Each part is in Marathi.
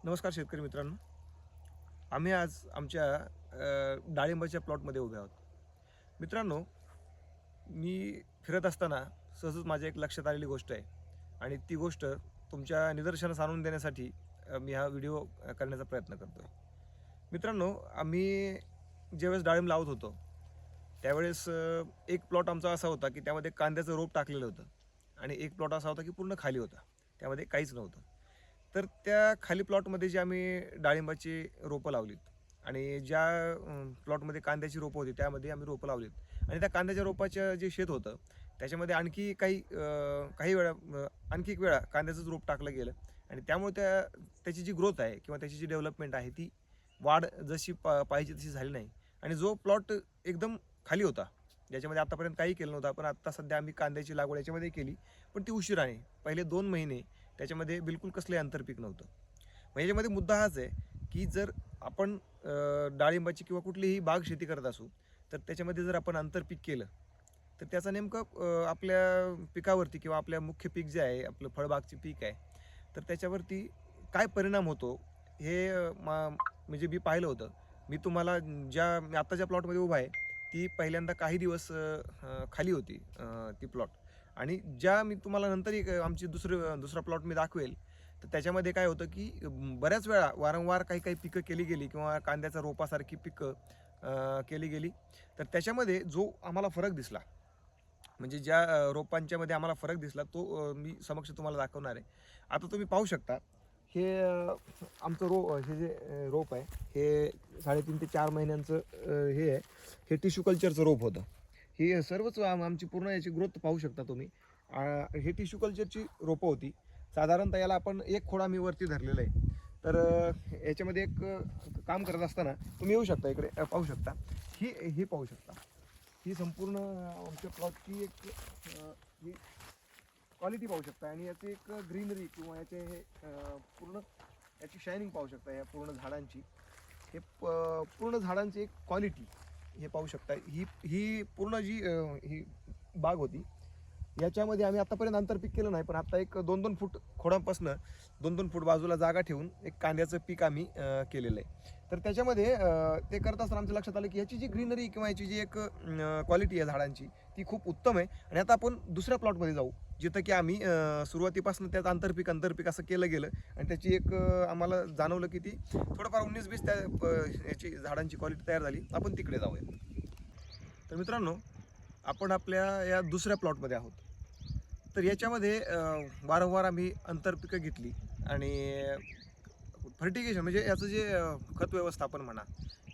नमस्कार शेतकरी मित्रांनो. आम्ही आज आमच्या डाळिंबाच्या प्लॉटमध्ये उभे आहोत. मित्रांनो, मी फिरत असताना सहजच माझ्या एक लक्षात आलेली गोष्ट आहे आणि ती गोष्ट तुमच्या निदर्शनास आणून देण्यासाठी मी हा व्हिडिओ करण्याचा प्रयत्न करतोय. मित्रांनो, आम्ही ज्यावेळेस डाळिंब लावत होतो, त्यावेळेस एक प्लॉट आमचा असा होता, की त्यामध्ये कांद्याचं रोप टाकलेलं होतं आणि एक प्लॉट असा होता, की पूर्ण खाली होता. त्यामध्ये काहीच नव्हतं. तर त्या खाली प्लॉटमध्ये जी आम्ही डाळिंबाची रोपं लावलीत आणि ज्या प्लॉटमध्ये कांद्याची रोपं होती, त्यामध्ये आम्ही रोपं लावलीत आणि त्या कांद्याच्या रोपाचं जे शेत होतं, त्याच्यामध्ये आणखी काही वेळा आणखी एक वेळा कांद्याचंच रोप टाकलं गेलं आणि त्यामुळे त्याची जी ग्रोथ आहे किंवा त्याची जी डेव्हलपमेंट आहे, ती वाढ जशी पाहिजे तशी झाली नाही आणि जो प्लॉट एकदम खाली होता, ज्याच्यामध्ये आतापर्यंत काही केलं नव्हतं. पण आत्ता सध्या आम्ही कांद्याची लागवड याच्यामध्ये केली, पण ती उशिराने. पहिले 2 महिने त्याच्यामध्ये बिलकुल कसलंही आंतरपीक नव्हतं. मग याच्यामध्ये मुद्दा हाच आहे, की जर आपण डाळिंबाची किंवा कुठलीही बाग शेती करत असू, तर त्याच्यामध्ये जर आपण आंतरपीक केलं, तर त्याचा नेमकं आपल्या पिकावरती किंवा आपल्या मुख्य पीक जे आहे, आपलं फळबागचे पीक आहे, तर त्याच्यावरती काय परिणाम होतो हे म्हणजे मी पाहिलं होतं. मी तुम्हाला मी आत्ता ज्या प्लॉटमध्ये उभा आहे, ती पहिल्यांदा काही दिवस खाली होती ती प्लॉट आणि ज्या मी तुम्हाला नंतर एक आमची दुसरा प्लॉट मी दाखवेल, तर त्याच्यामध्ये काय होतं, की बऱ्याच वेळा वारंवार काही पिकं केली गेली किंवा कांद्याच्या रोपासारखी पिकं केली गेली. तर त्याच्यामध्ये जो आम्हाला फरक दिसला, म्हणजे ज्या रोपांच्यामध्ये आम्हाला फरक दिसला, तो मी समक्ष तुम्हाला दाखवणार आहे. आता तुम्ही पाहू शकता, हे आमचं हे जे रोप आहे, हे 3.5 ते 4 महिन्यांचं हे आहे. हे टिश्यू कल्चरचं रोप होतं. ही सर्वच आमची पूर्ण याची ग्रोथ पाहू शकता तुम्ही. हे टिश्यू कल्चरची रोपं होती. साधारणतः याला आपण एक खोड आम्ही वरती धरलेलं आहे. तर याच्यामध्ये एक काम करत असताना तुम्ही येऊ शकता इकडे, पाहू शकता. ही पाहू शकता. ही संपूर्ण आमच्या प्लॉटची एक ही क्वालिटी पाहू शकता आणि याची एक ग्रीनरी किंवा याचे हे पूर्ण याची शायनिंग पाहू शकता या पूर्ण झाडांची. हे पूर्ण झाडांची एक क्वालिटी हे पाहू शकता. ही ही पूर्ण जी ही बाग होती, याच्यामध्ये आम्ही आतापर्यंत आंतरपीक केलं नाही, पण आता एक 2-2 फूट खोडांपासनं 2-2 फूट बाजूला जागा ठेवून एक कांद्याचं पीक आम्ही केलेलं आहे. तर त्याच्यामध्ये ते करत असताना आमच्या लक्षात आलं, की याची जी ग्रीनरी किंवा याची जी एक क्वालिटी आहे झाडांची, ती खूप उत्तम आहे. आणि आता आपण दुसऱ्या प्लॉटमध्ये जाऊ, जिथं की आम्ही सुरुवातीपासून त्यात आंतरपीक असं केलं गेलं आणि त्याची एक आम्हाला जाणवलं, की ती थोडंफार 19-20 याची झाडांची क्वालिटी तयार झाली. आपण तिकडे जाऊया. तर मित्रांनो, आपण आपल्या या दुसऱ्या प्लॉटमध्ये आहोत. तर याच्यामध्ये वारंवार आम्ही आंतरपिकं घेतली आणि फर्टिगेशन म्हणजे याचं जे खत व्यवस्थापन म्हणा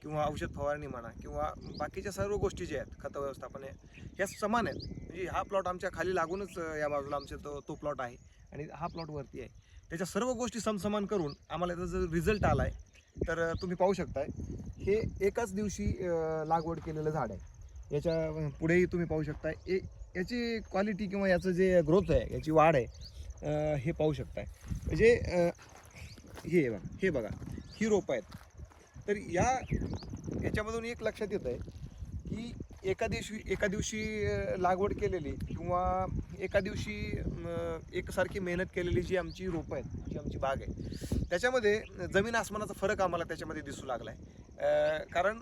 किंवा औषध फवारणी म्हणा किंवा बाकीच्या सर्व गोष्टी ज्या आहेत खत व्यवस्थापन ह्या समान आहेत. म्हणजे हा प्लॉट आमच्या खाली लागूनच या बाजूला आमच्या तो प्लॉट आहे आणि हा प्लॉट वरती आहे. त्याच्या सर्व गोष्टी समसमान करून आम्हाला याचा जर रिझल्ट आला आहे, तर तुम्ही पाहू शकताय, हे एकाच दिवशी लागवड केलेलं झाड आहे. याच्या पुढेही तुम्ही पाहू शकताय, याची क्वालिटी किंवा याचं जे ग्रोथ आहे, याची वाढ आहे, हे पाहू शकताय. म्हणजे हे बघा, ही रोपं आहेत. तर याच्यामधून एक लक्षात येत आहे, की एका दिवशी लागवड केलेली किंवा एका दिवशी एकसारखी मेहनत केलेली जी आमची रोपं आहेत, जी आमची बाग आहे, त्याच्यामध्ये जमीन आसमानाचा फरक आम्हाला त्याच्यामध्ये दिसू लागला आहे. कारण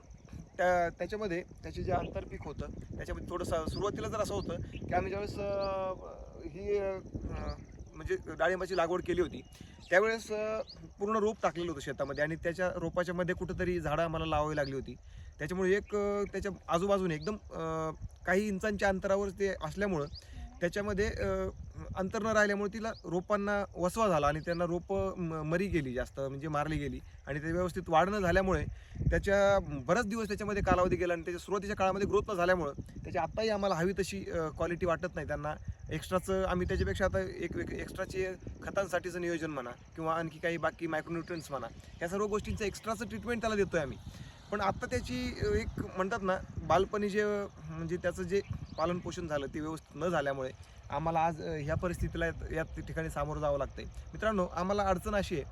त्याच्यामध्ये त्याचे जे आंतरपीक होतं, त्याच्यामध्ये थोडंसं सुरुवातीला जर असं होतं, की आम्ही ज्यावेळेस म्हणजे डाळिंबाची लागवड केली होती, त्यावेळेस पूर्ण रोप टाकलेलं होतं शेतामध्ये आणि त्याच्या रोपाच्या मध्ये कुठंतरी झाडं आम्हाला लावावी लागली होती. त्याच्यामुळे त्याच्या आजूबाजूने एकदम काही इंचांच्या अंतरावर ते असल्यामुळं त्याच्यामध्ये अंतर न राहिल्यामुळे तिला रोपांना वसवा झाला आणि त्यांना रोपं मरी गेली, जास्त म्हणजे मारली गेली आणि ते व्यवस्थित वाढ न झाल्यामुळे त्याच्या बराच दिवस त्याच्यामध्ये कालावधी गेला आणि त्याच्या सुरुवातीच्या काळामध्ये ग्रोथ न झाल्यामुळं त्याची आत्ताही आम्हाला हवी तशी क्वालिटी वाटत नाही. त्यांना एक्स्ट्राचं आम्ही त्याच्यापेक्षा आता एक एक्स्ट्राचे खतांसाठीचं नियोजन म्हणा किंवा आणखी काही बाकी मायक्रोन्यूट्रन्स म्हणा, ह्या सर्व गोष्टींचं एक्स्ट्राचं ट्रीटमेंट त्याला देतो आहे आम्ही. पण आत्ता त्याची एक म्हणतात ना, बालपणी जे म्हणजे त्याचं जे पालनपोषण झालं ते व्यवस्थित न झाल्यामुळे आम्हाला आज ह्या परिस्थितीला या ठिकाणी सामोरं जावं लागतं आहे. मित्रांनो, आम्हाला अडचण अशी आहे,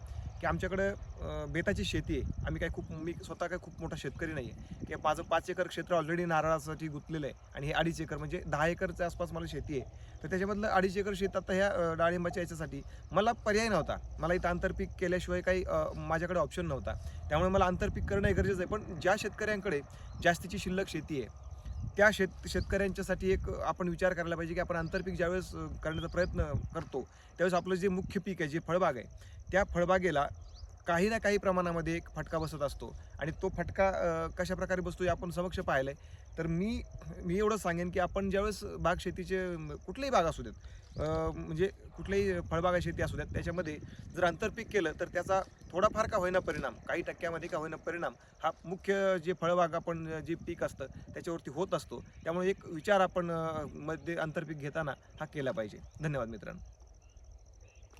की आमच्याकडं बेताची शेती आहे. आम्ही मी स्वतः काय खूप मोठा शेतकरी नाही आहे, की माझं 5 एकर क्षेत्र ऑलरेडी नारळासाठी गुंतलेलं आहे आणि हे 2.5 एकर म्हणजे 10 एकरच्या आसपास मला शेती आहे. तर त्याच्यामधलं 2.5 एकर शेत आता ह्या डाळिंबाच्या याच्यासाठी मला पर्याय नव्हता. मला इथं आंतरपीक केल्याशिवाय काही माझ्याकडे ऑप्शन नव्हता. त्यामुळे मला आंतरपीक करणं हे गरजेचं आहे. पण ज्या शेतकऱ्यांकडे जास्तीची शिल्लक शेती आहे, त्या शेतकऱ्यांच्यासाठी एक आपण विचार करायला पाहिजे, की आपण आंतरपीक ज्यावेळेस करण्याचा प्रयत्न करतो, त्यावेळेस आपलं जे मुख्य पीक आहे, जे फळबाग आहे, त्या फळबागेला काही ना काही प्रमाणामध्ये एक फटका बसत असतो आणि तो फटका कशाप्रकारे बसतो हे आपण समक्ष पाहिलं आहे. तर मी एवढं सांगेन, की आपण ज्यावेळेस बाग शेतीचे कुठलीही बाग असू देत, म्हणजे कुठल्याही फळबागा शेती असू द्यात, त्याच्यामध्ये जर आंतरपीक केलं तर त्याचा थोडाफार का होईना परिणाम, काही टक्क्यामध्ये का होईना परिणाम हा मुख्य जे फळबाग आपण जे पीक असतं त्याच्यावरती होत असतो. त्यामुळे एक विचार आपण मध्ये आंतरपीक घेताना हा केला पाहिजे. धन्यवाद मित्रांनो.